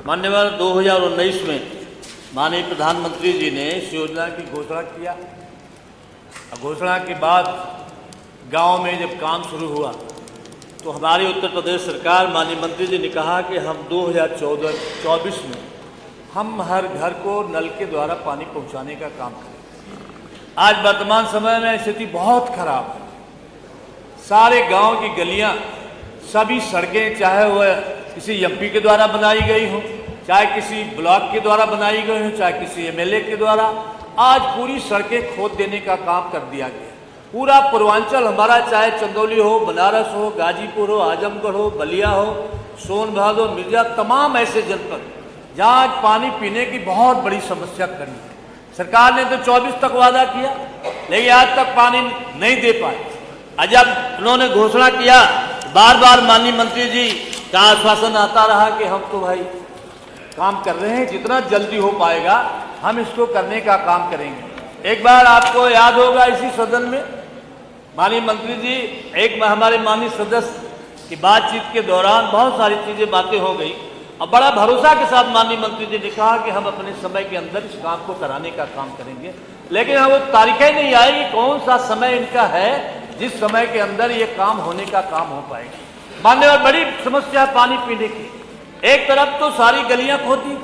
मान्यवर 2019 में माननीय प्रधानमंत्री जी ने इस योजना की घोषणा किया। घोषणा के बाद गांव में जब काम शुरू हुआ तो हमारी उत्तर प्रदेश सरकार माननीय मंत्री जी ने कहा कि हम 2024 में हम हर घर को नल के द्वारा पानी पहुंचाने का काम करें। आज वर्तमान समय में स्थिति बहुत खराब है। सारे गांव की गलियां, सभी सड़कें, चाहे वह किसी एमपी के द्वारा बनाई गई हो, चाहे किसी ब्लॉक के द्वारा बनाई गई हो, चाहे किसी एमएलए के द्वारा, आज पूरी सड़कें खोद देने का काम कर दिया गया। पूरा पूर्वांचल हमारा, चाहे चंदौली हो, बनारस हो, गाजीपुर हो, आजमगढ़ हो, बलिया हो, सोनभद्र हो, मिर्जा, तमाम ऐसे जनपद जहाँ आज पानी पीने की बहुत बड़ी समस्या खड़ी है। सरकार ने तो 24 तक वादा किया, लेकिन आज तक पानी नहीं दे पाए। आज जब उन्होंने घोषणा किया, बार बार माननीय मंत्री जी का आश्वासन आता रहा कि हम तो भाई काम कर रहे हैं, जितना जल्दी हो पाएगा हम इसको करने का काम करेंगे। एक बार आपको याद होगा, इसी सदन में माननीय मंत्री जी, एक हमारे माननीय सदस्य की बातचीत के दौरान बहुत सारी चीजें, बातें हो गई और बड़ा भरोसा के साथ माननीय मंत्री जी ने कहा कि हम अपने समय के अंदर इस काम को कराने का काम करेंगे। लेकिन वो तारीखें नहीं आई कि कौन सा समय इनका है जिस समय के अंदर ये काम होने का काम हो पाएगा। मान्यवर, बड़ी समस्या है पानी पीने की। एक तरफ तो सारी गलियां खोदी,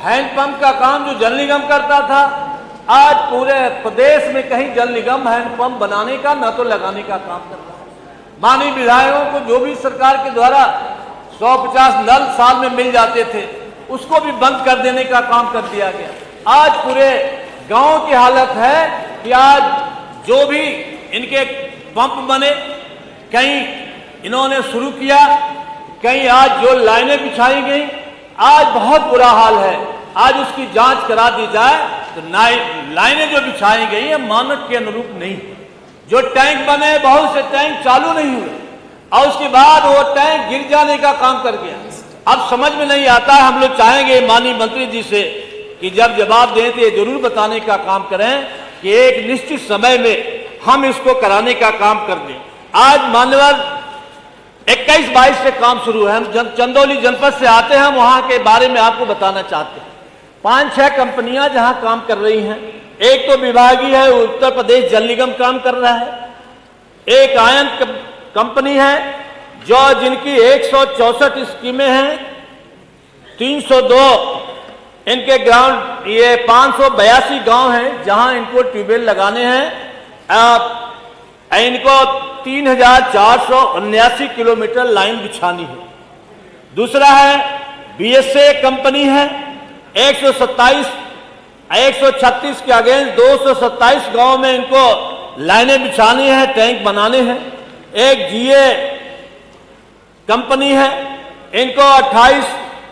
हैंडपंप का काम जो जल निगम करता था, आज पूरे प्रदेश में कहीं जल निगम हैंडपंप बनाने का न तो लगाने का काम कर रहा है। माननीय विधायकों को जो भी सरकार के द्वारा 150 नल साल में मिल जाते थे, उसको भी बंद कर देने का काम कर दिया गया। आज पूरे गांव की हालत है कि आज जो भी इनके पंप बने, कहीं इन्होंने शुरू किया, कहीं आज जो लाइनें बिछाई गई, आज बहुत बुरा हाल है। आज उसकी जांच करा दी जाए तो लाइनें जो बिछाई गई है मानक के अनुरूप नहीं। जो टैंक बने, बहुत से टैंक चालू नहीं हुए और उसके बाद वो टैंक गिर जाने का काम कर गया। अब समझ में नहीं आता है। हम लोग चाहेंगे माननीय मंत्री जी से कि जब जवाब दें तो ये जरूर बताने का काम करें कि एक निश्चित समय में हम इसको कराने का काम कर दें। आज मान्यवर 21-22 से काम शुरू है। हम चंदौली जनपद से आते हैं, वहां के बारे में आपको बताना चाहते हैं। 5-6 कंपनियां जहां काम कर रही हैं। एक तो विभागीय है, उत्तर प्रदेश जल निगम काम कर रहा है। एक आयन कंपनी है जो जिनकी 164 स्कीमें हैं, 302 इनके ग्राउंड, ये 582 गांव हैं जहां इनको ट्यूबवेल लगाने हैं। इनको 3479 किलोमीटर लाइन बिछानी है। दूसरा है बीएसए कंपनी है, 136 के अगेंस्ट 227 गांव में इनको लाइनें बिछानी है, टैंक बनाने हैं। एक जीए कंपनी है, इनको 28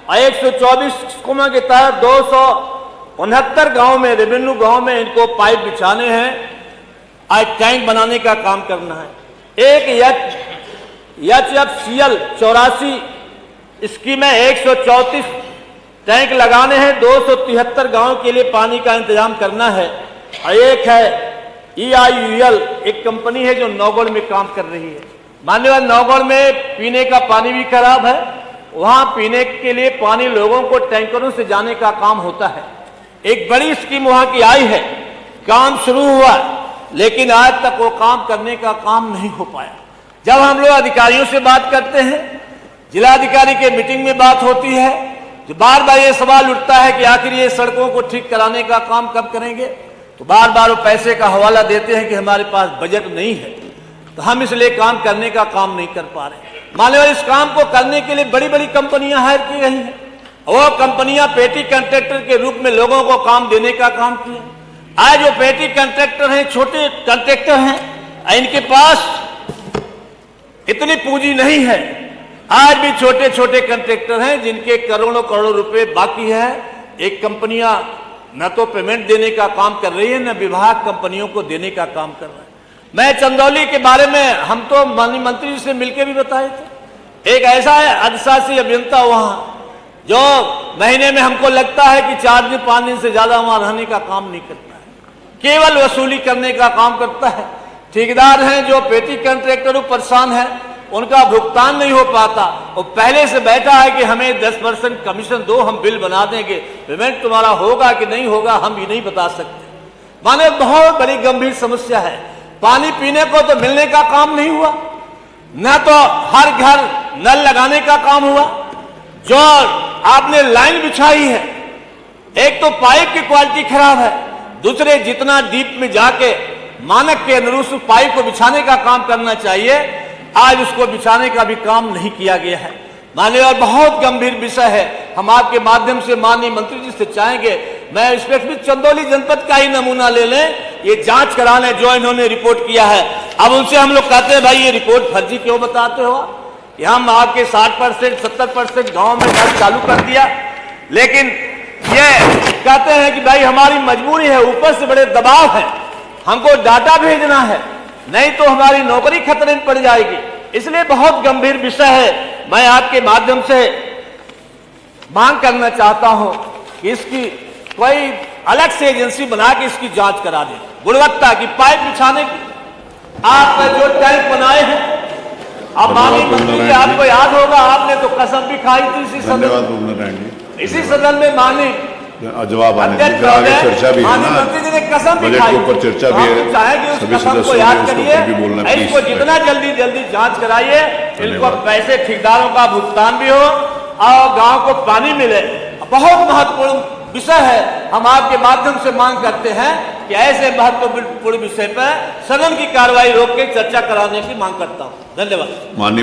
और 124 कुमा के तहत 269 गांव में, रेवेन्यू गांव में इनको पाइप बिछाने हैं, आज टैंक बनाने का काम करना है। एक HFCL 84 स्कीम में 134 टैंक लगाने हैं, 273 गांव के लिए पानी का इंतजाम करना है। और एक है EIUL, एक कंपनी है जो नौगढ़ में काम कर रही है। मान्यवर, नौगढ़ में पीने का पानी भी खराब है। वहां पीने के लिए पानी लोगों को टैंकरों से जाने का काम होता है। एक बड़ी स्कीम वहां की आई है, काम शुरू हुआ, लेकिन आज तक वो काम करने का काम नहीं हो पाया। जब हम लोग अधिकारियों से बात करते हैं, जिलाधिकारी के मीटिंग में बात होती है, जो बार बार ये सवाल उठता है कि आखिर ये सड़कों को ठीक कराने का काम कब करेंगे, तो बार बार वो पैसे का हवाला देते हैं कि हमारे पास बजट नहीं है, तो हम इसलिए काम करने का काम नहीं कर पा रहे। मान्यवर, इस काम को करने के लिए बड़ी बड़ी कंपनियां हायर की गई हैं। वो कंपनियां पेटी कॉन्ट्रैक्टर के रूप में लोगों को काम देने का काम किए। आज जो पेटी कॉन्ट्रैक्टर हैं, छोटे कॉन्ट्रैक्टर हैं, इनके पास इतनी पूंजी नहीं है। आज भी छोटे छोटे कॉन्ट्रैक्टर हैं जिनके करोड़ों करोड़ों रुपए बाकी है। एक कंपनियां न तो पेमेंट देने का काम कर रही है, न विभाग कंपनियों को देने का काम कर रहा है। मैं चंदौली के बारे में हम तो माननीय मंत्री जी से मिलकर भी बताए थे। एक ऐसा है अधिशासी अभियंता वहां, जो महीने में हमको लगता है कि 4 दिन 5 दिन से ज्यादा वहां रहने का काम नहीं करता है, केवल वसूली करने का काम करता है। ठेकेदार हैं जो पेटी कॉन्ट्रैक्टर परेशान है, उनका भुगतान नहीं हो पाता, और पहले से बैठा है कि हमें 10% कमीशन दो, हम बिल बना देंगे, पेमेंट तुम्हारा होगा कि नहीं होगा हम भी नहीं बता सकते। माने बहुत बड़ी गंभीर समस्या है। पानी पीने को तो मिलने का काम नहीं हुआ, न तो हर घर नल लगाने का काम हुआ। जो आपने लाइन बिछाई है, एक तो पाइप की क्वालिटी खराब है, दूसरे जितना डीप में जाके मानक के अनुरूप पाइप को बिछाने का काम करना चाहिए, आज उसको बिछाने का भी काम नहीं किया गया है। माननीय और बहुत गंभीर विषय है। हम आपके माध्यम से माननीय मंत्री जी से चाहेंगे, मैं इसमें चंदौली जनपद का ही नमूना ले लें, ये जांच करा लें जो इन्होंने रिपोर्ट किया है। अब उनसे हम लोग कहते हैं भाई ये रिपोर्ट फर्जी क्यों बताते हो, कि हम आपके 60% 70% गांव में नल चालू कर दिया, लेकिन ये कहते हैं कि भाई हमारी मजबूरी है, ऊपर से बड़े दबाव है, हमको डाटा भेजना है, नहीं तो हमारी नौकरी खतरे में पड़ जाएगी। इसलिए बहुत गंभीर विषय है। मैं आपके माध्यम से मांग करना चाहता हूं कि इसकी कोई अलग से एजेंसी बना के इसकी जांच करा दे, गुणवत्ता की पाइप बिछाने की। आपने जो टैंक बनाए हैं, अब माननीय मंत्री जी आपको याद होगा, आपने तो कसम भी खाई थी इसी सदन में माननीय जवाब आने दीजिए, फिर आगे चर्चा भी है ना, मंत्री जी ने कसम भी बजट खाई, के ऊपर चर्चा भी है, चाहेंगे उस सभी कसम को सदस्यों याद को करिए, भी बोलना है, इसको जितना जल्दी जांच कराइए, इनको पैसे ठेकेदारों का भुगतान भी हो और गांव को पानी मिले। बहुत महत्वपूर्ण विषय है। हम आपके माध्यम से मांग करते हैं कि ऐसे महत्वपूर्ण विषय पर सदन की कार्रवाई रोक के चर्चा कराने की मांग करता हूं। धन्यवाद। माननीय